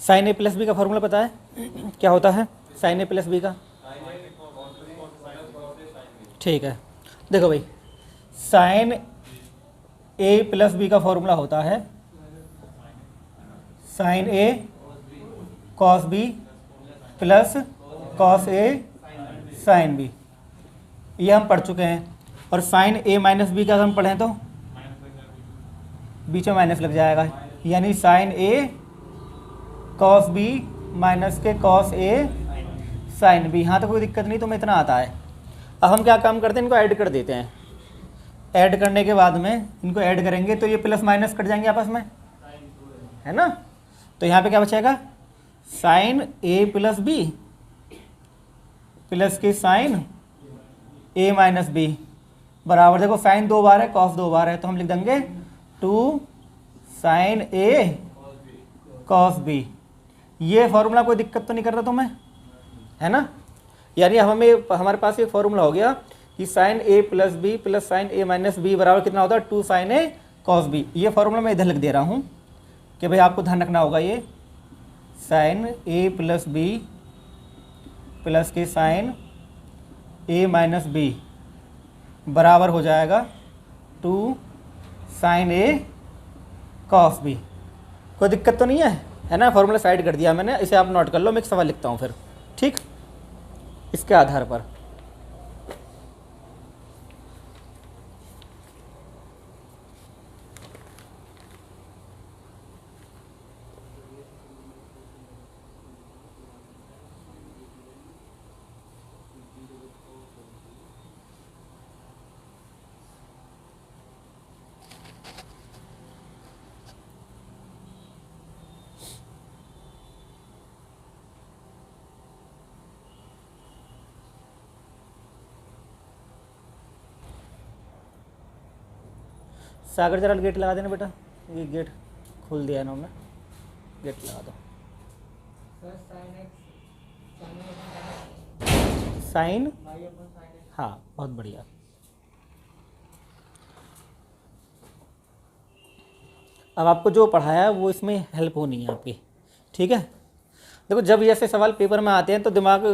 Sign ए plus B का formula पता है क्या होता है साइन ए प्लस बी का? ठीक है, देखो भाई, साइन ए प्लस बी का फॉर्मूला होता है sign A cos B plus cos A sine B. ये हम पढ़ चुके हैं। और साइन ए माइनस बी का अगर हम पढ़ें तो बीच में माइनस लग जाएगा, यानी साइन ए कॉस बी माइनस के कॉस ए साइन बी। यहाँ तो कोई दिक्कत नहीं, तुम्हें इतना आता है। अब हम क्या काम करते हैं, इनको ऐड कर देते हैं। ऐड करने के बाद में इनको ऐड करेंगे तो ये प्लस माइनस कट जाएंगे आपस में, है ना। तो यहाँ पे क्या बचेगा, साइन ए प्लस बी प्लस के साइन ए माइनस बी बराबर, देखो साइन 2 बार है कॉस 2 बार है, तो हम लिख देंगे 2 साइन ए कॉस बी। ये फॉर्मूला कोई दिक्कत तो नहीं कर रहा तुम्हें, है ना। यानी हमारे पास ये फॉर्मूला हो गया कि साइन ए प्लस बी प्लस साइन ए माइनस बी बराबर कितना होता है 2 साइन ए कॉस बी। ये फॉर्मूला मैं इधर लिख दे रहा हूँ कि भाई आपको ध्यान रखना होगा, ये साइन ए प्लस बी प्लस के साइन ए माइनस बी बराबर हो जाएगा 2 साइन ए कॉस बी। कोई दिक्कत तो नहीं है ना। फॉर्मूला साइड कर दिया मैंने, इसे आप नोट कर लो। मैं एक सवाल लिखता हूँ फिर, ठीक, इसके आधार पर। सागर जरा गेट लगा देना बेटा, ये गेट खोल दिया है ना हमने, गेट लगा दो। साइन, हाँ बहुत बढ़िया। अब आपको जो पढ़ाया वो इसमें हेल्प होनी है आपकी, ठीक है। देखो जब ऐसे सवाल पेपर में आते हैं तो दिमाग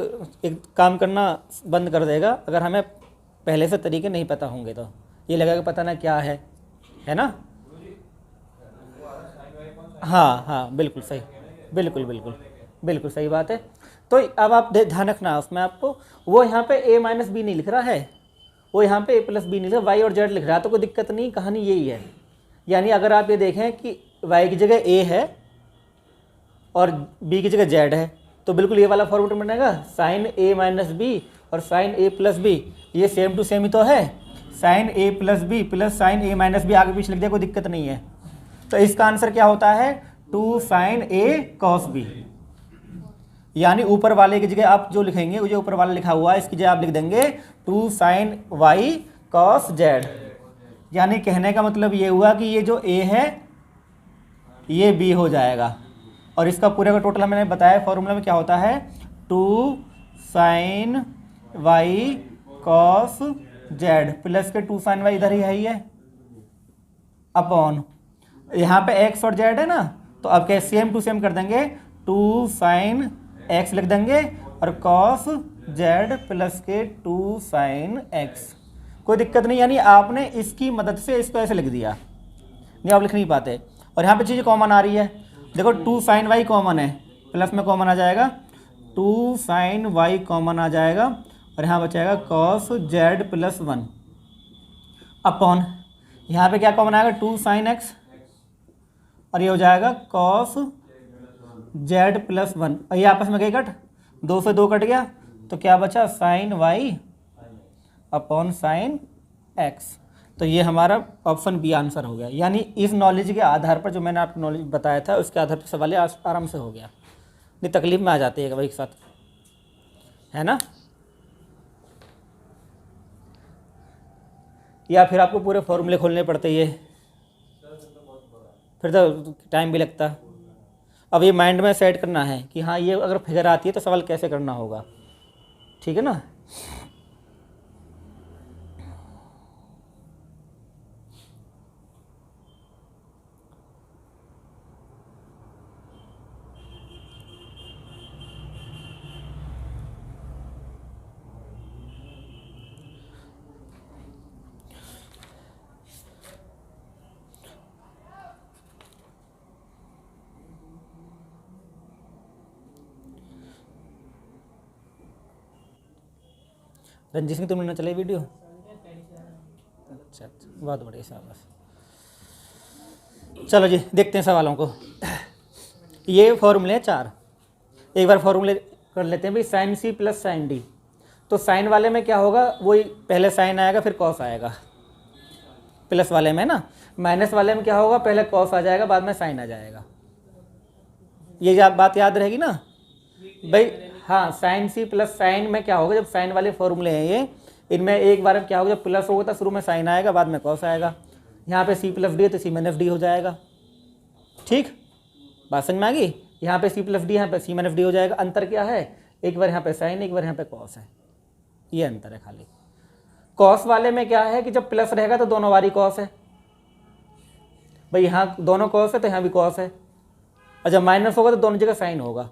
एक काम करना बंद कर देगा, अगर हमें पहले से तरीके नहीं पता होंगे तो ये लगेगा पता ना क्या है ना। हाँ हाँ बिल्कुल सही, बिल्कुल बिल्कुल बिल्कुल सही बात है। तो अब आप ध्यान रखना उसमें, आपको वो यहाँ पे a माइनस बी नहीं लिख रहा है, वो यहाँ पे a प्लस बी नहीं लिख रहा, y और z लिख रहा है, तो कोई दिक्कत नहीं, कहानी यही है। यानी अगर आप ये देखें कि y की जगह a है और b की जगह z है, तो बिल्कुल ये वाला फॉर्मूला बनेगा साइन a माइनस बी और साइन a प्लस बी, ये सेम टू सेम ही तो है। Sine a plus b plus sine a minus b आगे पीछे लिख दिया, कोई दिक्कत नहीं है। तो इसका आंसर क्या होता है 2 साइन a कॉस बी। यानी ऊपर वाले की जगह आप जो लिखेंगे, वो जो ऊपर वाला लिखा हुआ है इसकी जगह आप लिख देंगे 2 साइन y कॉस z। यानी कहने का मतलब ये हुआ कि ये जो a है ये b हो जाएगा, और इसका पूरे का टोटल मैंने बताया फॉर्मूला में क्या होता है 2 sine y cos z plus के 2 साइन y इधर ही है अपॉन, यहाँ पे x और z है ना, तो अब क्या सेम टू सेम कर देंगे 2 साइन x लिख देंगे और कॉस z प्लस के 2 साइन x। कोई दिक्कत नहीं, यानी आपने इसकी मदद से इसको ऐसे लिख दिया, नहीं आप लिख नहीं पाते। और यहाँ पे चीज़ कॉमन आ रही है, देखो 2 साइन y कॉमन है, प्लस में कॉमन आ जाएगा 2 साइन y कॉमन आ जाएगा, और यहाँ बचाएगा कॉस z प्लस 1 अपॉन, यहाँ पे क्या कॉमन आएगा 2 साइन x, और ये हो जाएगा कॉस z प्लस 1, और ये आपस में गई कट, 2 से 2 कट गया, तो क्या बचा sine y upon sine x। तो ये हमारा ऑप्शन बी आंसर हो गया। यानी इस नॉलेज के आधार पर, जो मैंने आपको नॉलेज बताया था उसके आधार पर सवाल आराम से हो गया, नहीं तकलीफ में आ जाती है भाई के साथ, है ना। या फिर आपको पूरे फॉर्मूले खोलने पड़ते ये, फिर तो टाइम भी लगता। अब ये माइंड में सेट करना है कि हाँ ये अगर फिगर आती है तो सवाल कैसे करना होगा, ठीक है ना। रंजीत सिंह तुमने ना चलाई वीडियो? अच्छा अच्छा, बहुत बढ़िया, शाबाश। चलो जी देखते हैं सवालों को। ये फॉर्मूले हैं 4, एक बार फॉर्मूले कर लेते हैं भाई। Sine C plus sine D, तो साइन वाले में क्या होगा, वही पहले साइन आएगा फिर कॉस आएगा, प्लस वाले में ना। माइनस वाले में क्या होगा, पहले कॉस आ जाएगा बाद में साइन आ जाएगा। ये बात याद रहेगी ना भाई। हाँ, साइन सी प्लस साइन में क्या होगा, जब साइन वाले फॉर्मूले हैं ये, इनमें एक बार क्या होगा, जब प्लस होगा तो शुरू में साइन आएगा बाद में कॉस आएगा। यहाँ पे सी प्लस डी है तो सी माइनस डी हो जाएगा। ठीक, बात समझ में आ गई? यहाँ पे सी प्लस डी, यहाँ पे सी माइनस डी हो जाएगा। अंतर क्या है, एक बार यहाँ पे साइन, एक बार यहाँ पे कॉस है, ये अंतर है खाली। कॉस वाले में क्या है कि जब प्लस रहेगा तो दोनों बारी कॉस है भाई, यहाँ दोनों कॉस है तो यहाँ भी कॉस है, और जब माइनस होगा तो दोनों जगह साइन होगा।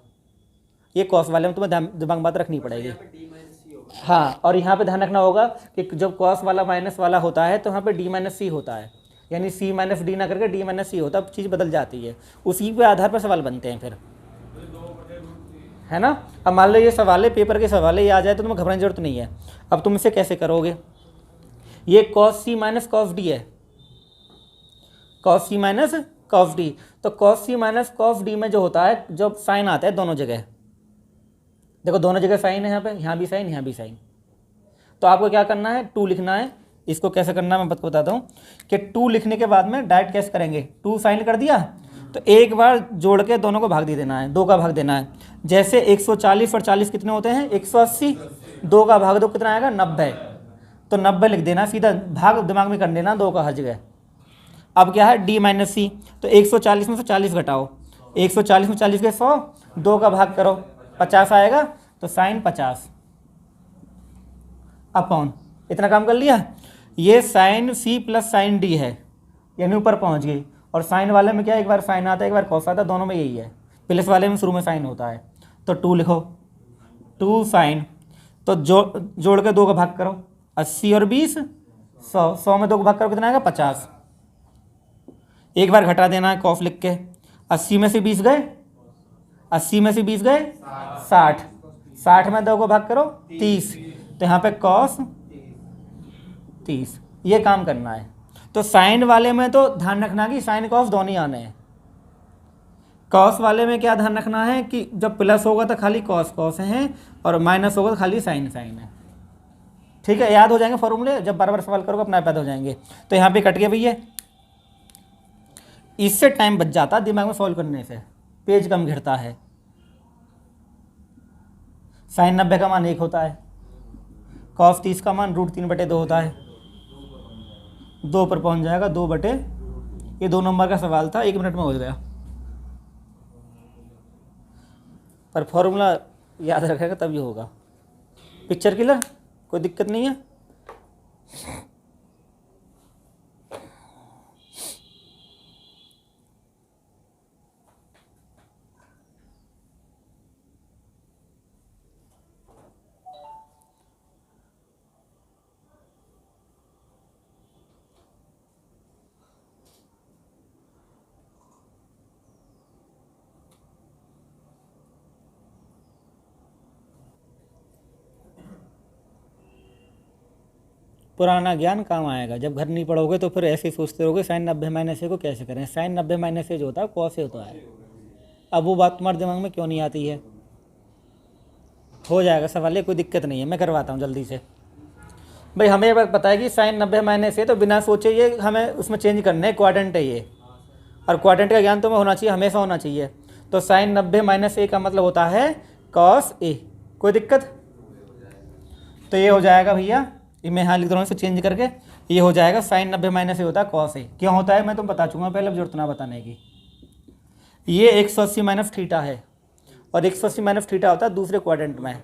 ये कॉस वाले में तुम्हें दिमाग बात रखनी पड़ेगी। हाँ, और यहाँ पे ध्यान रखना होगा कि जब कॉस वाला माइनस वाला होता है तो यहाँ पे डी माइनस सी होता है, यानी सी माइनस डी ना करके डी माइनस सी होता है, चीज़ बदल जाती है। उसी के आधार पर सवाल बनते हैं फिर, है ना। अब मान लो ये सवाल है, पेपर के सवाल है, ये आ जाए तो तुम्हें घबराने की जरूरत नहीं है। अब तुम इसे कैसे करोगे, ये cos C minus cos D है, cos C minus cos D. तो cos C minus cos D में जो होता है, जब साइन आता है दोनों जगह, देखो दोनों जगह साइन है, यहाँ पे यहाँ भी साइन यहाँ भी साइन, तो आपको क्या करना है, 2 लिखना है। इसको कैसे करना है मैं बताता हूँ कि 2 लिखने के बाद में डायरेक्ट कैसे करेंगे, 2 साइन कर दिया तो एक बार जोड़ के दोनों को भाग दे देना है, 2 का भाग देना है। जैसे 140 और 40 कितने होते हैं, 180, 2 का भाग दो कितना आएगा, 90, तो 90 लिख देना, सीधा भाग दिमाग में कर देना, 2 का हर जगह। अब क्या है, डी माइनस सी, तो 140 में से 40 घटाओ, 140 में 40 के 100, 2 का भाग करो, 50 आएगा, तो साइन 50 अपॉन, इतना काम कर लिया। ये sine C plus sine D है, यानी ऊपर पहुंच गई। और साइन वाले में क्या, एक बार साइन आता है एक बार कॉस आता है, दोनों में यही है। प्लस वाले में शुरू में साइन होता है, तो 2 लिखो, 2 साइन, तो जोड़ के 2 का भाग करो, 80 और 20 100, 100 में 2 का भाग करो कितना आएगा, 50। एक बार घटा देना है कॉस लिख के, 80 में से 20 गए, 80 में से 20 गए 60, 60 में 2 को भाग करो 30, तो यहाँ पे कॉस 30, ये काम करना है। तो साइन वाले में तो ध्यान रखना कि साइन कॉस दोनों ही आने हैं। कॉस वाले में क्या ध्यान रखना है कि जब प्लस होगा तो खाली कॉस कॉस हैं, और माइनस होगा तो खाली साइन साइन है। ठीक है, याद हो जाएंगे फॉर्मूले, जब बार बार सवाल करोगे अपना पैदा हो जाएंगे। तो यहाँ पे कट गया भैया, इससे टाइम बच जाता दिमाग में सॉल्व करने से, पेज कम घिरता है। साइन 90 का मान 1 होता है, कॉस 30 का मान √3/2 होता है, 2 पर पहुंच जाएगा 2/, ये 2 नंबर का सवाल था, 1 मिनट में हो गया। पर फॉर्मूला याद रखेगा तभी होगा। पिक्चर क्लियर, कोई दिक्कत नहीं है। पुराना ज्ञान काम आएगा, जब घर नहीं पढ़ोगे तो फिर ऐसे सोचते रहोगे साइन 90 - a को कैसे करें। साइन 90 - a जो होता है कॉस होता है। अब वो बात तुम्हारे दिमाग में क्यों नहीं आती है, हो जाएगा सवाल, कोई दिक्कत नहीं है, मैं करवाता हूँ जल्दी से। भाई हमें बात पता है कि साइन 90 - a तो बिना सोचे ये हमें उसमें चेंज करना है, क्वाड्रेंट है ये, और क्वाड्रेंट का ज्ञान तुम्हें होना चाहिए, हमेशा होना चाहिए। तो साइन 90 - a का मतलब होता है कॉस a, कोई दिक्कत। तो ये हो जाएगा भैया, मैं यहाँ लिख रहा हूँ इसे चेंज करके, ये हो जाएगा साइन 90 - a होता है कॉस a। क्यों होता है मैं तुम बता चुका पहले, जरूरत ना बताने की। ये 180 - थीटा है, और 180 - थीटा होता है दूसरे क्वाड्रेंट में।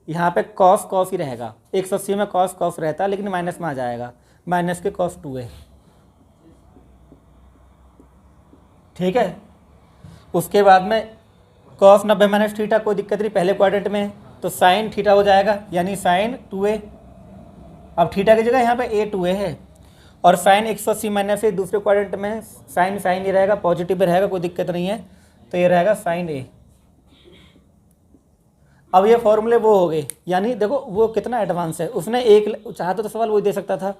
यहाँ पे कॉस कॉस ही रहेगा, 180 में कॉस कॉस रहता है, लेकिन माइनस में आ जाएगा, माइनस के कॉस 2 है। ठीक है, उसके बाद में कॉस 90 - थीटा, कोई दिक्कत नहीं, पहले क्वाड्रेंट में, तो साइन थीटा हो जाएगा, यानी साइन 2a। अब थीटा की जगह यहाँ पे a 2a है, और साइन 180 - a दूसरे क्वाड्रेंट में साइन साइन ही रहेगा, पॉजिटिव रहेगा, कोई दिक्कत नहीं है। तो ये रहेगा साइन a। अब ये फॉर्मूले वो हो गए, यानी देखो वो कितना एडवांस है, उसने एक चाहता तो सवाल वही दे सकता था,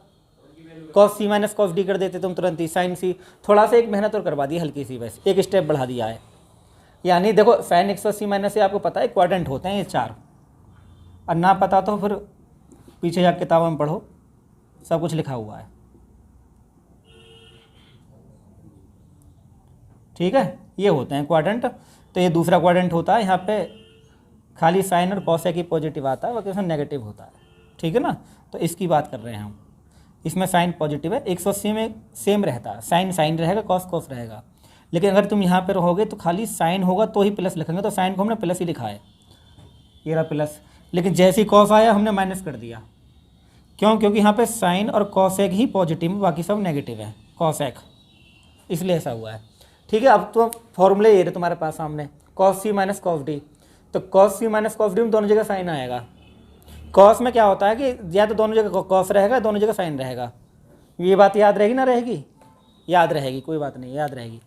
cos C minus cos D कर देते तुम तुरंत ही, साइन सी, थोड़ा सा एक मेहनत और करवा दी हल्की सी, बस एक स्टेप बढ़ा दिया है। यानी देखो साइन एक्स और सी माइनस से आपको पता है क्वाड्रेंट होते हैं ये 4, और ना पता तो फिर पीछे जाकर किताब में पढ़ो, सब कुछ लिखा हुआ है। ठीक है, ये होते हैं क्वाड्रेंट। तो ये दूसरा क्वाड्रेंट होता है, यहाँ पे खाली साइन और कॉस की पॉजिटिव आता है, बाकी उसमें नेगेटिव होता है। ठीक है ना, तो इसकी बात कर रहे हैं हम। इसमें साइन पॉजिटिव है, 180 में सेम रहता है, साइन साइन रहेगा, कॉस कॉस रहेगा। लेकिन अगर तुम यहाँ पर रहोगे तो खाली साइन होगा तो ही प्लस लिखेंगे, तो साइन को हमने प्लस ही लिखा है, ये रहा प्लस। लेकिन जैसे ही कॉस आया हमने माइनस कर दिया, क्यों? क्योंकि यहाँ पे साइन और कॉसेक ही पॉजिटिव है, बाकी सब नेगेटिव है, कॉसेक, इसलिए ऐसा हुआ है। ठीक है, अब तो फॉर्मूले ये रहे तुम्हारे पास सामने, cos C minus cos D. तो cos C minus cos D में दोनों जगह साइन आएगा। कॉस में क्या होता है कि या तो दोनों जगह कॉस रहेगा, दोनों जगह साइन रहेगा। ये बात याद रहेगी ना रहेगी? याद रहेगी, कोई बात नहीं, याद रहेगी।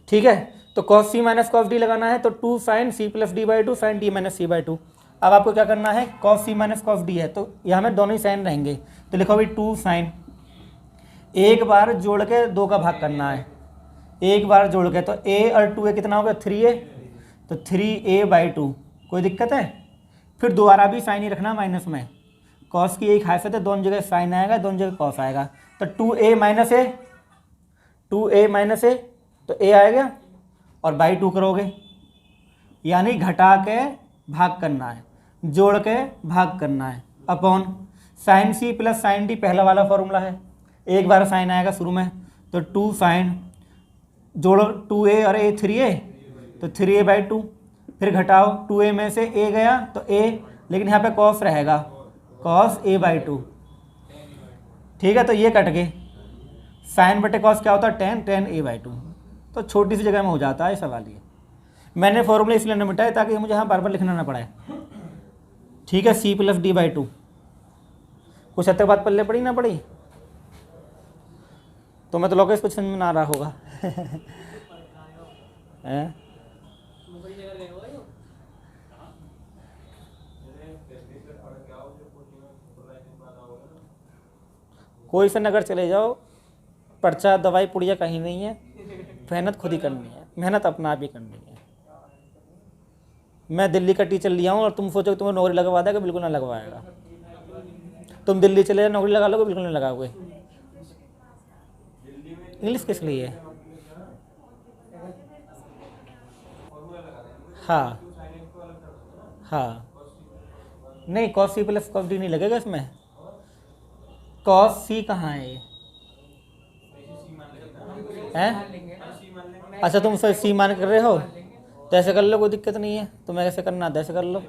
ठीक है, तो cos C minus cos D लगाना है, तो 2 sine C plus D by 2 sine D minus C by 2। अब आपको क्या करना है, cos C minus cos D है तो यहाँ में दोनों ही साइन रहेंगे, तो लिखो भाई 2 साइन, एक बार जोड़ के 2 का भाग करना है, एक बार जोड़ के, तो a और 2a कितना हो गया 3a, तो 3a बाई 2। कोई दिक्कत है? फिर दोबारा भी साइन ही रखना माइनस में, कॉस की एक खासियत है, दोनों जगह साइन आएगा, दोनों जगह कॉस आएगा। तो 2a माइनस ए, 2a माइनस ए, तो a आएगा और बाई 2 करोगे, यानी घटा के भाग करना है, जोड़ के भाग करना है, upon sine C plus sine D, पहला वाला फॉर्मूला है, एक बार साइन आएगा शुरू में, तो 2 साइन, जोड़ो 2a और a 3a, तो 3a बाई 2, फिर घटाओ 2a में से a गया तो a, लेकिन यहाँ पे कॉस रहेगा, कॉस a बाई 2। ठीक है, तो ये कट गए, साइन बटे कॉस क्या होता है 10, 10a बाई 2। तो छोटी सी जगह में हो जाता है सवाल ये। मैंने फॉर्मूला इसलिए न मिटाया ताकि मुझे यहाँ बार बार लिखना ना पड़े। ठीक है, सी प्लस डी बाई 2, कुछ हद तक बात पल्ले पड़ी ना पड़ी? तो मैं तो लोग कुछ समझ में ना आ रहा होगा। कोई से नगर चले जाओ, पर्चा दवाई पुड़िया कहीं नहीं है, मेहनत खुद ही करनी है, मेहनत अपना आप ही करनी है। मैं दिल्ली का टीचर लिया हूँ और तुम सोचो कि तुम्हें नौकरी लगवा देगा, बिल्कुल ना लगवाएगा। तुम दिल्ली चले जाओ नौकरी लगा लोगे, बिल्कुल नहीं लगाओगे। इंग्लिश किस लिए? हाँ हाँ, नहीं cos C plus cos D नहीं लगेगा इसमें, कॉस सी कहाँ है ये? हैं? अच्छा तुम सी मान कर रहे हो, तो ऐसे कर लो, कोई दिक्कत नहीं है, तुम्हें कैसे करना है ऐसे कर लो,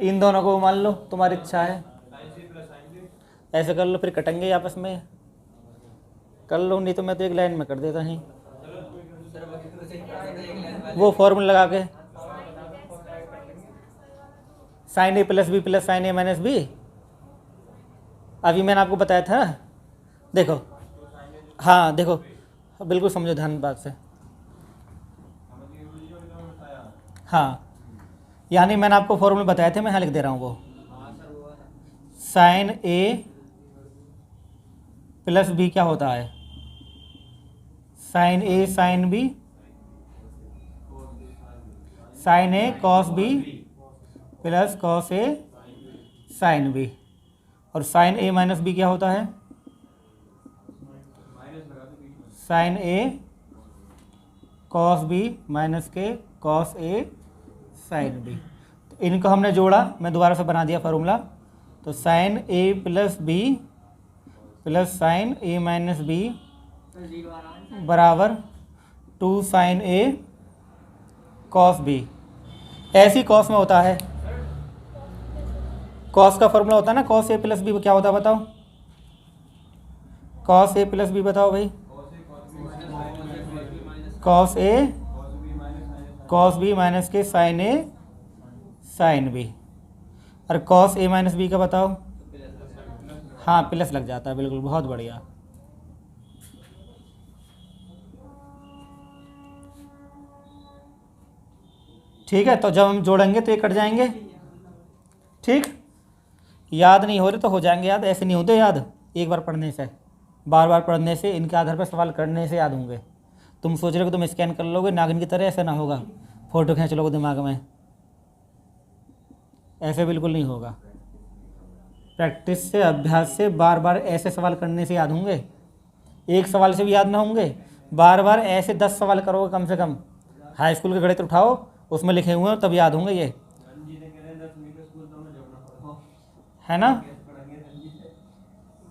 इन दोनों को मान लो, तुम्हारी इच्छा है, ऐसे कर लो, फिर कटेंगे आपस में, कर लो, नहीं तो मैं तो एक लाइन में कर देता ही, वो फॉर्मूला लगा के, साइन ए प्लस बी प्लस साइन ए माइनस बी, अभी मैंने आपको बताया था। देखो हाँ देखो, बिल्कुल समझो ध्यान बात से। हाँ, यानी मैंने आपको फॉर्मूले बताए थे, मैं यहाँ लिख दे रहा हूँ वो, साइन ए प्लस बी क्या होता है, sign A sine B, sign A cos B plus cos A sine B, और साइन ए माइनस बी क्या होता है, साइन ए कॉस बी माइनस के कॉस ए साइन बी। तो इनको हमने जोड़ा, मैं दोबारा से बना दिया फार्मूला, तो साइन ए प्लस बी प्लस साइन ए माइनस बी बराबर 2 साइन ए कॉस बी। ऐसी कॉस में होता है, कॉस का फॉर्मूला होता है ना, कॉस ए प्लस बी क्या होता है बताओ, कॉस ए प्लस बी बताओ भाई, cos A cos B minus के साइन ए साइन बी, और कॉस ए माइनस बी का बताओ, हाँ प्लस लग जाता है, बिल्कुल बहुत बढ़िया। ठीक है, तो जब हम जोड़ेंगे तो ये कट जाएंगे। ठीक, याद नहीं हो रहे तो हो जाएंगे याद, ऐसे नहीं होते याद, एक बार पढ़ने से, बार बार पढ़ने से, इनके आधार पर सवाल करने से याद होंगे। तुम सोच रहे हो कि तुम स्कैन कर लोगे नागिन की तरह, ऐसा ना होगा, फ़ोटो खींच लोगे दिमाग में, ऐसे बिल्कुल नहीं होगा। प्रैक्टिस से, अभ्यास से, बार बार ऐसे सवाल करने से याद होंगे। एक सवाल से भी याद ना होंगे, बार बार ऐसे 10 सवाल करोगे कम से कम। हाई स्कूल के गणित उठाओ, उसमें लिखे हुए हैं, तब याद होंगे ये, है ना।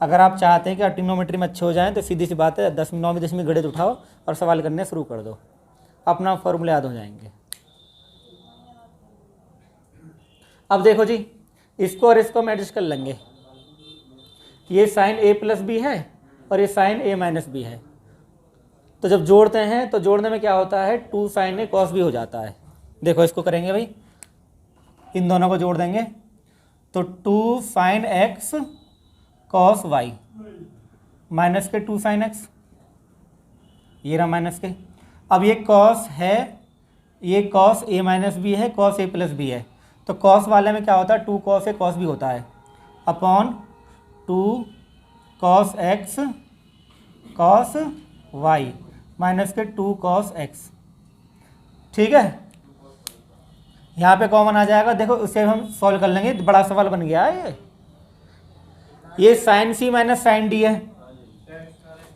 अगर आप चाहते हैं कि ट्रिग्नोमेट्री में अच्छे हो जाएं तो सीधी सी बात है 10वीं 9वीं 10वीं गणित उठाओ और सवाल करने शुरू कर दो, अपना फॉर्मूला याद हो जाएंगे। अब देखो जी, इसको और इसको हम एडजस्ट कर लेंगे। ये साइन ए प्लस बी है और ये साइन ए माइनस बी है, तो जब जोड़ते हैं तो जोड़ने में क्या होता है, 2 साइन ए कॉस बी हो जाता है। देखो इसको करेंगे भाई, इन दोनों को जोड़ देंगे तो 2 sine x cos y minus के 2 साइन एक्स, ये रहा माइनस के। अब ये कॉस है, ये कॉस ए माइनस बी है, कॉस ए प्लस बी है, तो कॉस वाले में क्या होता है, 2 कॉस ए कॉस बी होता है, upon 2 cos x cos y minus के 2 कॉस एक्स। ठीक है, यहाँ पे कॉमन आ जाएगा। देखो उसे हम सॉल्व कर लेंगे, बड़ा सवाल बन गया है ये sine C minus sine D है।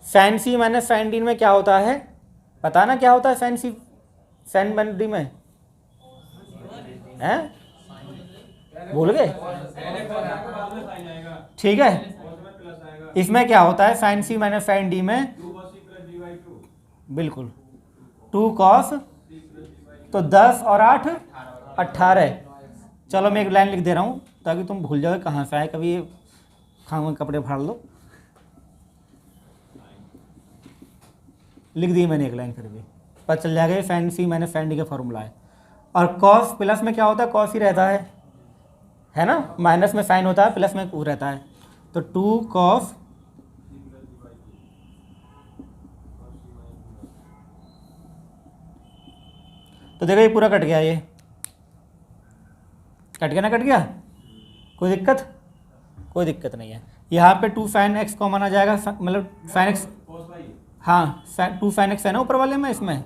Sine C minus sine D में क्या होता है, पता ना क्या होता है साइन सी साइन माइनस डी में, हैं भूल गए। ठीक है, इसमें क्या होता है sine C minus sine D में, बिल्कुल 2 कॉस, तो 10 और 8 18। चलो मैं एक लाइन लिख दे रहा हूँ ताकि तुम भूल जाओ कहाँ से आए, कभी खाओ कपड़े फाड़ लो। लिख दी मैंने एक लाइन, फिर भी पता चल जाएगा sign C minus sine D का फॉर्मूला है। और कॉस प्लस में क्या होता है, कॉस ही रहता है ना, माइनस में साइन होता है, प्लस में वो रहता है, तो 2 कॉस तो देखो ये पूरा कट गया, ये कट गया ना, कट गया, कोई दिक्कत, कोई दिक्कत नहीं है। यहाँ पे 2 साइन एक्स कॉमन आ जाएगा, मतलब साइन एक्स, हाँ 2 साइन एक्स है ना ऊपर वाले में, इसमें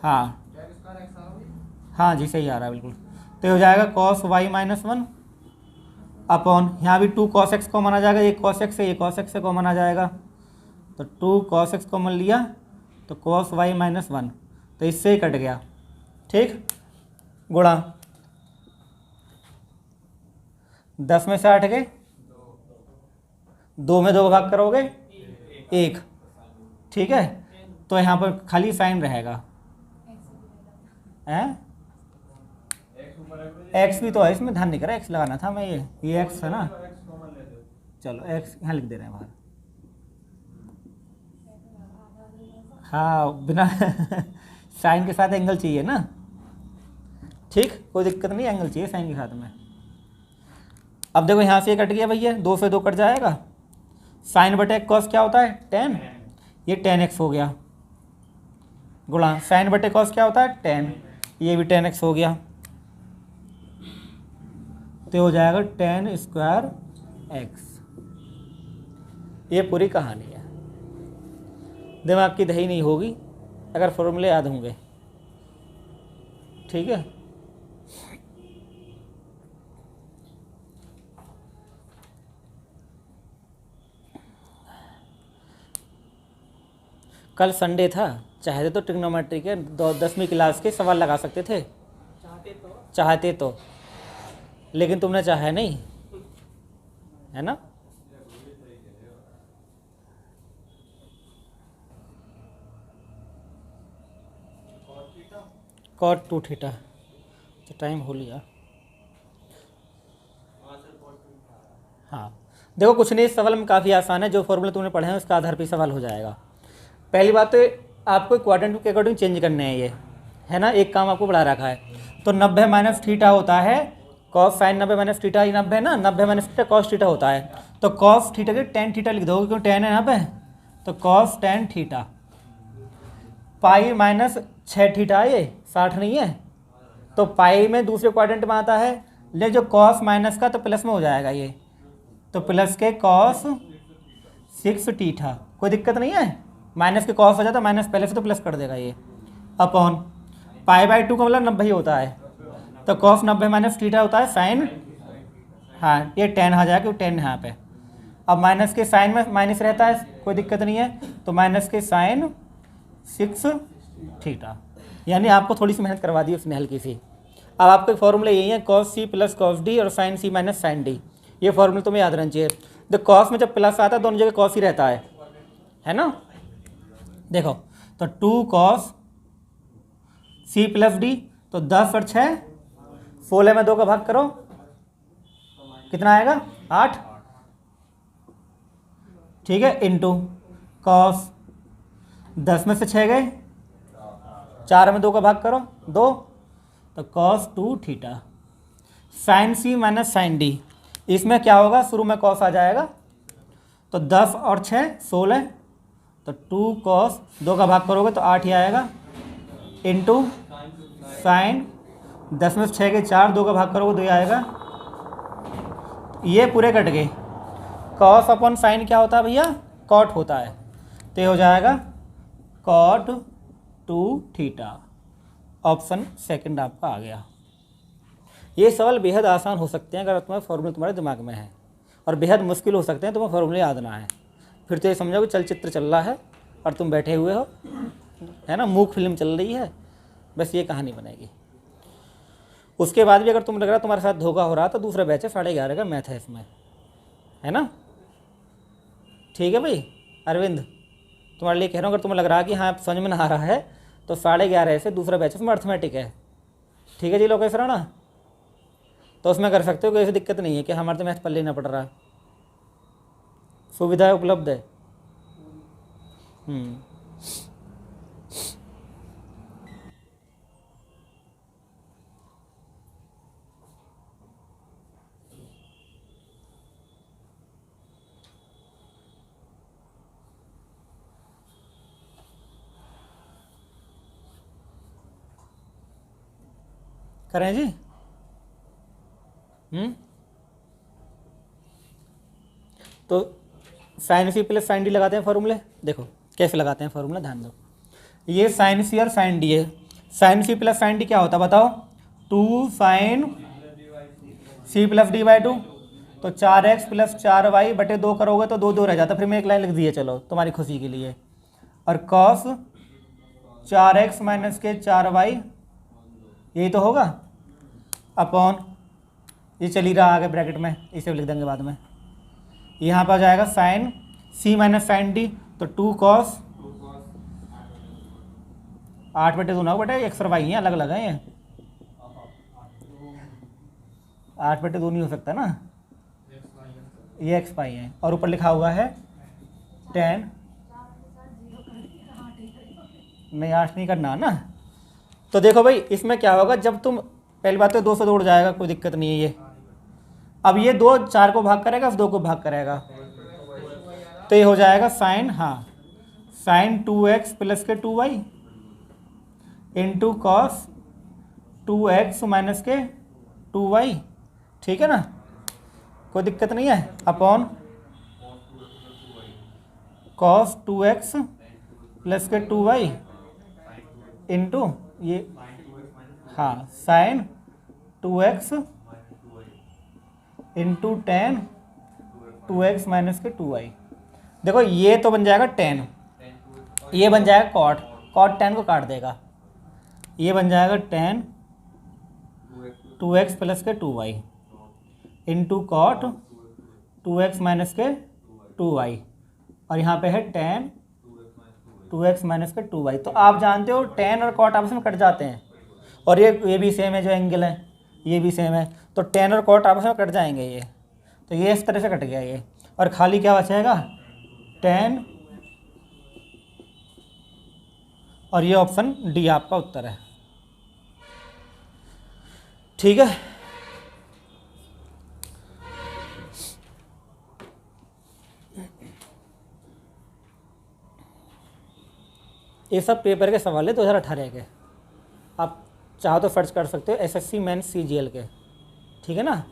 हाँ हाँ जी सही आ रहा है बिल्कुल। तो हो जाएगा कॉस वाई माइनस 1 अपॉन, यहाँ भी 2 कॉस एक्स कॉमन आ जाएगा, ये कॉस एक्स है, ये कॉस एक्स से कॉमन आ जाएगा, तो 2 कॉस एक्स कॉमन लिया तो कॉस वाई माइनस 1, तो इससे ही कट गया। ठीक, गुणा 10 में से 8 गए, 2 में 2 भाग करोगे 1। ठीक है, तो यहाँ पर खाली साइन रहेगा, हैं एक्स भी तो है इसमें, ध्यान नहीं करा, एक्स लगाना था मैं, ये एक्स है ना, चलो एक्स यहाँ लिख दे रहे हैं बाहर, हाँ बिना साइन के साथ एंगल चाहिए ना। ठीक, कोई दिक्कत नहीं, एंगल चाहिए साइन के साथ में। अब देखो यहाँ से ये कट गया भैया, 2 से 2 कट जाएगा, साइन बटे कॉस क्या होता है 10, ये 10x हो गया, गुणा साइन बटे कॉस क्या होता है 10, ये भी 10x हो गया, तो हो जाएगा 10 स्क्वायर x। ये पूरी कहानी है, दिमाग की दही नहीं होगी अगर फॉर्मूले याद होंगे। ठीक है, कल संडे था, चाहते तो ट्रिग्नोमेट्री के 10वीं क्लास के सवाल लगा सकते थे, चाहते तो, लेकिन तुमने चाहा नहीं, है ना। cot 2 थीटा, तो टाइम हो लिया। हाँ देखो कुछ नहीं, इस सवाल में काफ़ी आसान है, जो फॉर्मूला तुमने पढ़े हैं उसका आधार पे सवाल हो जाएगा। पहली बात तो आपको क्वाड्रेंट के अकॉर्डिंग चेंज करने हैं ये, है ना, एक काम आपको बढ़ा रखा है, तो 90 माइनस थीटा होता है कॉस साइन 90 माइनस थीटा, ही 90 है ना, 90 माइनस थीटा कॉस थीटा होता है, तो कॉस थीटा के tan थीटा लिख दोगे, क्यों tan है यहाँ पे, तो cos tan theta. Pi minus 6 theta, ये 60 नहीं है, तो पाई में दूसरे क्वाड्रेंट में आता है, ले जो कॉस माइनस का तो प्लस में हो जाएगा ये, तो प्लस के कॉस 6 थीटा, कोई दिक्कत नहीं है। माइनस के कॉस हो जाता है, माइनस पहले से तो प्लस कर देगा ये, अपॉन पाई बाई 2 का मतलब 90 होता है, तो कॉस 90 माइनस थीटा होता है साइन, हाँ ये 10 आ जाएगा क्योंकि 10 यहाँ पे। अब माइनस के साइन में माइनस रहता है, कोई दिक्कत नहीं है, तो माइनस के साइन 6 थीटा, यानी आपको थोड़ी सी मेहनत करवा दी उसने हल्की सी। अब आपके फॉर्मूले यही है, cos C plus cos D और sine C minus sine D, ये फॉर्मूले तुम्हें याद रहना चाहिए। तो कॉस में जब प्लस आता है दोनों जगह कॉस ही रहता है ना। देखो तो 2 कॉस सी प्लस डी, तो 10 और 6 16 में 2 का भाग करो, कितना आएगा 8, ठीक है, इंटू कॉस 10 में से 6 गए, 4 में 2 का भाग करो 2, तो cos 2 theta. Sign C minus sine D, इसमें क्या होगा, शुरू में कॉस आ जाएगा, तो 10 और 6 16, तो 2 कॉस 2 का भाग करोगे तो 8 ही आएगा, इंटू साइन 10 में से 6 के 4, 2 का भाग करोगे 2 ही आएगा, ये पूरे कट गए। कॉस अपॉन साइन क्या होता है भैया, कॉट होता है, तो ये हो जाएगा कॉट 2 थीटा। ऑप्शन सेकंड आपका आ गया। ये सवाल बेहद आसान हो सकते हैं अगर तुम्हारे फॉर्मूले तुम्हारे दिमाग में है, और बेहद मुश्किल हो सकते हैं तुम्हें फॉर्मूले याद ना है, फिर तो ये समझो कि चलचित्र चल रहा है और तुम बैठे हुए हो, है ना, मूक फिल्म चल रही है, बस ये कहानी बनेगी। उसके बाद भी अगर तुम लग रहा तुम्हारे साथ धोखा हो रहा तो दूसरा बैच है 11:30 का मैथ है इसमें, है ना, ठीक है भाई। अरविंद तुम्हारे लिए कह रहा हूँ, अगर तुम्हें लग रहा है कि हाँ समझ में ना आ रहा है तो 11:30 से दूसरा बैच उसमें अर्थमेटिक है, ठीक है जी लोकेश राणा, तो उसमें कर सकते हो, कोई ऐसी दिक्कत नहीं है कि हमारे तो मैथ पल्ले ना पड़ रहा है, सुविधाएं उपलब्ध है। करें जी। तो sine C plus sine D लगाते हैं फॉर्मूले, देखो कैसे लगाते हैं फॉर्मूला, ध्यान दो। ये साइन सी और साइन डी है, sine C plus sine D क्या होता है बताओ, 2 sine C plus D by 2, तो 4x प्लस 4y बटे 2 करोगे तो 2 2 रह जाता, फिर मैं एक लाइन लिख दी है चलो तुम्हारी खुशी के लिए, और कॉस 4x माइनस के 4y, यही तो होगा, अपॉन ये चल ही रहा आगे ब्रैकेट में, इसे लिख देंगे बाद में, यहाँ पर आ जाएगा sign C minus sine D, तो 2 कॉस 8 बटे 2 ना बटे एक्स और वाई हैं, अलग अलग हैं ये, 8 बटे 2 नहीं हो सकता ना, ये एक्स पाई है, और ऊपर लिखा हुआ है 10, नहीं 8 नहीं करना ना। तो देखो भाई इसमें क्या होगा, जब तुम पहली बात तो 2 से 2 उड़ जाएगा, कोई दिक्कत नहीं है ये, अब ये 2 4 को भाग करेगा, 2 को भाग करेगा, तो ये हो जाएगा साइन, हाँ साइन 2x प्लस के 2y into cos 2x minus के 2y, ठीक है ना, कोई दिक्कत नहीं है, अपॉन कॉस 2x प्लस के 2y इंटू ये, हाँ sign 2x into 10 2x minus के 2y। देखो ये तो बन जाएगा 10, ये बन जाएगा कॉट, कॉट 10 को काट देगा, ये बन जाएगा 10 2x प्लस के 2y into cot 2x minus के 2y, और यहाँ पे है 10 2x माइनस के 2y। तो आप जानते हो 10 और कॉट आपस में कट जाते हैं, और ये भी सेम है, जो एंगल है ये भी सेम है, तो 10 और कॉट आपस में कट जाएंगे ये, तो ये इस तरह से कट गया ये, और खाली क्या बचेगा 10, और ये ऑप्शन डी आपका उत्तर है, ठीक है। ये सब पेपर के सवाल है 2018 के, आप चाहो तो सर्च कर सकते हो SSC मेंस CGL के, ठीक है ना।